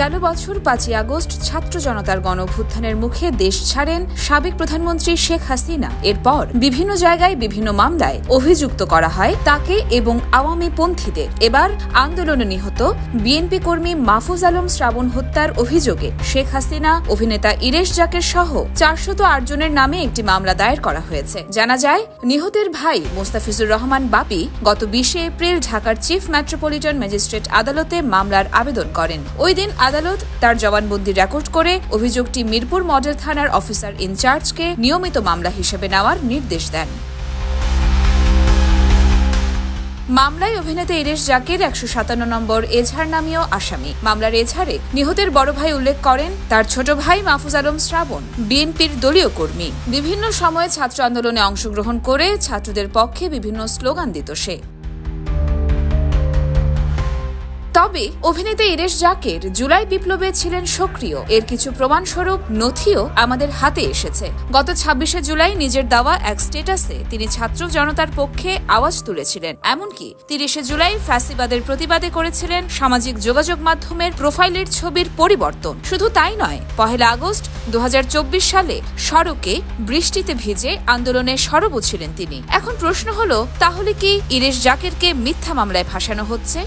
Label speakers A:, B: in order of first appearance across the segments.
A: গেল বছর 5ই আগস্ট ছাত্র জনতার গণঅভ্যুত্থানের মুখে দেশ ছাড়েন সাবেক প্রধানমন্ত্রী শেখ হাসিনা। এরপর বিভিন্ন জায়গায় বিভিন্ন মামলায় অভিযুক্ত করা হয় তাকে এবং আওয়ামী পন্থীদের। এবার আন্দোলনে নিহত বিএনপি কর্মী মাহফুজ আলম শ্রাবণ হত্যার অভিযোগে শেখ হাসিনা, অভিনেতা ইরেশ জাকের সহ 408 জনের নামে একটি মামলা দায়ের করা হয়েছে। জানা যায়, নিহতের ভাই মোস্তাফিজুর রহমান বাপি গত 20 এপ্রিল ঢাকার চিফ মেট্রোপলিটন ম্যাজিস্ট্রেট আদালতে মামলার আবেদন করেন। ওই দিন আদালত তার জবানবন্দি রেকর্ড করে অভিযোগটি মিরপুর মডেল থানার অফিসার ইনচার্জকে নিয়মিত মামলা হিসেবে নেওয়ার নির্দেশ দেন। মামলায় অভিনেতা ইরেশ জাকের 157 নম্বর এজাহার নামীয় আসামি। মামলার এজাহারে নিহতের বড় ভাই উল্লেখ করেন, তার ছোট ভাই মাহফুজ আলম শ্রাবণ বিএনপির দলীয় কর্মী। বিভিন্ন সময়ে ছাত্র আন্দোলনে অংশগ্রহণ করে ছাত্রদের পক্ষে বিভিন্ন স্লোগান দিত সে। তবে অভিনেতা ইরেশ জাকের জুলাই বিপ্লবে ছিলেন সক্রিয়, এর কিছু প্রমাণস্বরূপ নথিও আমাদের হাতে এসেছে। গত 26শে জুলাই নিজের দেওয়া এক স্ট্যাটাসে তিনি ছাত্র জনতার পক্ষে আওয়াজ তুলেছিলেন। এমনকি 30শে জুলাই ফ্যাসিবাদের প্রতিবাদে করেছিলেন সামাজিক যোগাযোগ মাধ্যমের প্রোফাইলের ছবির পরিবর্তন। শুধু তাই নয়, 1 আগস্ট 2024 সালে সড়কে বৃষ্টিতে ভিজে আন্দোলনে সরবও ছিলেন তিনি। এখন প্রশ্ন হলো, তাহলে কি ইরেশ জাকেরকে মিথ্যা মামলায় ফাঁসানো হচ্ছে?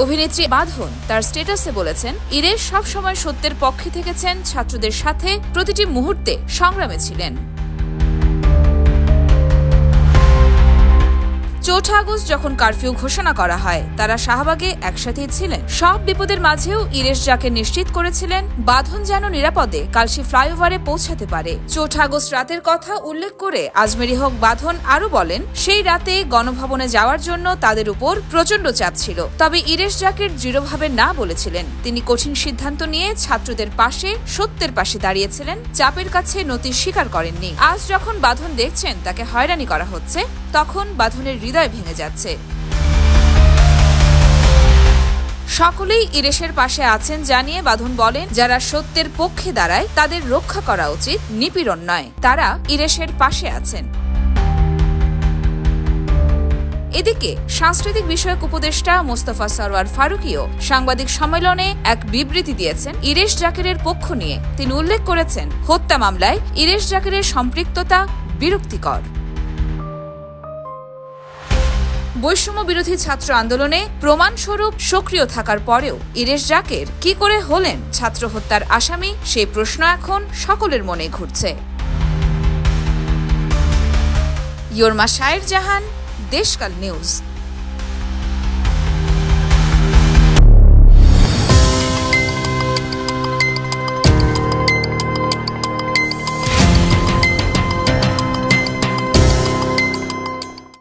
A: অভিনেত্রী বাঁধন তার স্ট্যাটাসে বলেছেন, ইরেশ সবসময় সত্যের পক্ষে থেকেছেন, ছাত্রদের সাথে প্রতিটি মুহূর্তে সংগ্রামে ছিলেন। 4 আগস্ট যখন কারফিউ ঘোষণা করা হয়, তারা শাহবাগে একসাথেই ছিলেন। সব বিপদের মাঝেও ইরেশ জাকে নিশ্চিত করেছিলেন বাঁধন যেন নিরাপদে কালশী ফ্লাইওভারে পৌঁছাতে পারে। 4 আগস্ট রাতের কথা উল্লেখ করে আজমেরি হক বাঁধন আরো বলেন, সেই রাতে গণভবনে যাওয়ার জন্য তাদের উপর প্রচন্ড চাপ ছিল। তবে ইরেশ জাকের দৃঢ়ভাবে না বলেছিলেন। তিনি কঠিন সিদ্ধান্ত নিয়ে ছাত্রদের পাশে, সত্যের পাশে দাঁড়িয়েছিলেন, চাপের কাছে নতি স্বীকার করেননি। আজ যখন বাঁধন দেখছেন তাকে হয়রানি করা হচ্ছে, তখন বাঁধনের হৃদয় ভেঙে যাচ্ছে। সকলেই ইরেশের পাশে আছেন জানিয়ে বাঁধন বলেন, যারা সত্যের পক্ষে দাঁড়ায় তাদের রক্ষা করা উচিত, নিপীড়ন নয়। তারা ইরেশের পাশে আছেন। এদিকে সাংস্কৃতিক বিষয়ক উপদেষ্টা মোস্তফা সরওয়ার ফারুকীও সাংবাদিক সম্মেলনে এক বিবৃতি দিয়েছেন ইরেশ জাকেরের পক্ষ নিয়ে। তিনি উল্লেখ করেছেন, হত্যা মামলায় ইরেশ জাকেরের সম্পৃক্ততা বিরক্তিকর। বৈষম্য বিরোধী ছাত্র আন্দোলনে প্রমাণস্বরূপ সক্রিয় থাকার পরেও ইরেশ জাকের কি করে হলেন ছাত্র হত্যার আসামি, সেই প্রশ্ন এখন সকলের মনে ঘুরছে। ইয়োরমা শায়ের জাহান, দেশকাল নিউজ।